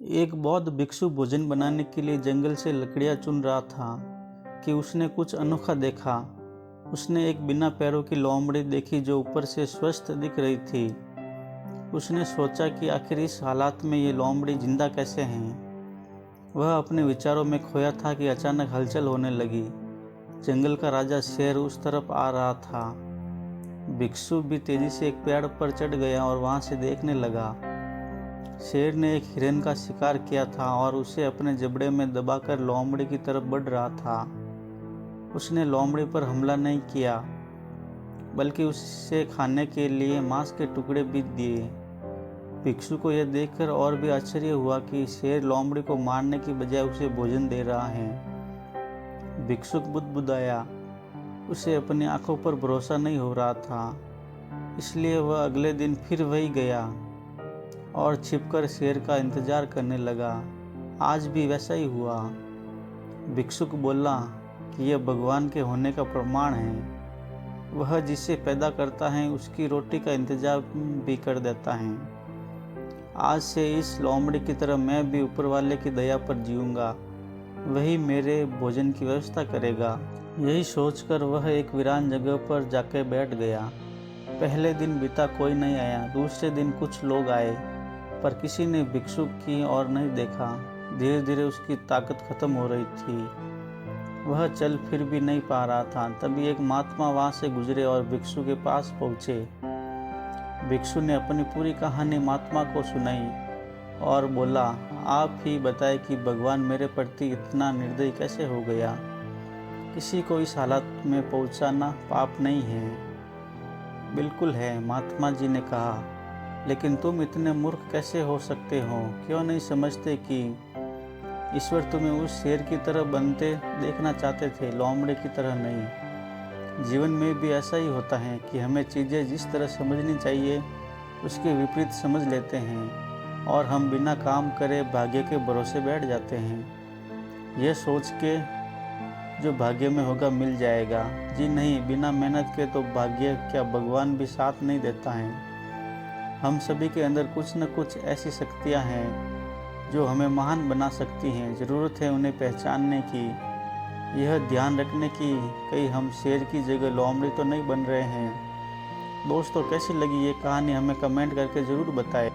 एक बौद्ध भिक्षु भोजन बनाने के लिए जंगल से लकड़ियाँ चुन रहा था कि उसने कुछ अनोखा देखा। उसने एक बिना पैरों की लोमड़ी देखी जो ऊपर से स्वस्थ दिख रही थी। उसने सोचा कि आखिर इस हालात में ये लोमड़ी जिंदा कैसे हैं। वह अपने विचारों में खोया था कि अचानक हलचल होने लगी। जंगल का राजा शेर उस तरफ आ रहा था। भिक्षु भी तेजी से एक पेड़ पर चढ़ गया और वहां से देखने लगा। शेर ने एक हिरन का शिकार किया था और उसे अपने जबड़े में दबाकर लोमड़ी की तरफ बढ़ रहा था। उसने लोमड़ी पर हमला नहीं किया, बल्कि उसे खाने के लिए मांस के टुकड़े भी दिए। भिक्षु को यह देखकर और भी आश्चर्य हुआ कि शेर लोमड़ी को मारने की बजाय उसे भोजन दे रहा है। भिक्षुक बुदबुदाया। उसे अपनी आंखों पर भरोसा नहीं हो रहा था, इसलिए वह अगले दिन फिर वही गया और छिपकर शेर का इंतजार करने लगा। आज भी वैसा ही हुआ। भिक्षुक बोला कि यह भगवान के होने का प्रमाण है। वह जिसे पैदा करता है उसकी रोटी का इंतजाम भी कर देता है। आज से इस लोमड़ी की तरह मैं भी ऊपर वाले की दया पर जीऊंगा। वही मेरे भोजन की व्यवस्था करेगा। यही सोचकर वह एक वीरान जगह पर जाकर बैठ गया। पहले दिन बीता, कोई नहीं आया। दूसरे दिन कुछ लोग आए, पर किसी ने भिक्षुक की ओर नहीं देखा। धीरे धीरे उसकी ताकत खत्म हो रही थी। वह चल फिर भी नहीं पा रहा था। तभी एक महात्मा वहां से गुजरे और भिक्षु के पास पहुंचे। भिक्षु ने अपनी पूरी कहानी महात्मा को सुनाई और बोला, आप ही बताएं कि भगवान मेरे प्रति इतना निर्दयी कैसे हो गया। किसी को इस हालत में पहुंचाना पाप नहीं है। बिल्कुल है, महात्मा जी ने कहा, लेकिन तुम इतने मूर्ख कैसे हो सकते हो? क्यों नहीं समझते कि ईश्वर तुम्हें उस शेर की तरह बनते देखना चाहते थे, लोमड़ी की तरह नहीं। जीवन में भी ऐसा ही होता है कि हमें चीज़ें जिस तरह समझनी चाहिए उसके विपरीत समझ लेते हैं और हम बिना काम करे भाग्य के भरोसे बैठ जाते हैं, यह सोच के जो भाग्य में होगा मिल जाएगा। जी नहीं, बिना मेहनत के तो भाग्य क्या भगवान भी साथ नहीं देता है। हम सभी के अंदर कुछ न कुछ ऐसी शक्तियां हैं जो हमें महान बना सकती हैं। ज़रूरत है उन्हें पहचानने की, यह ध्यान रखने की कहीं हम शेर की जगह लोमड़ी तो नहीं बन रहे हैं। दोस्तों, कैसी लगी ये कहानी हमें कमेंट करके ज़रूर बताएं।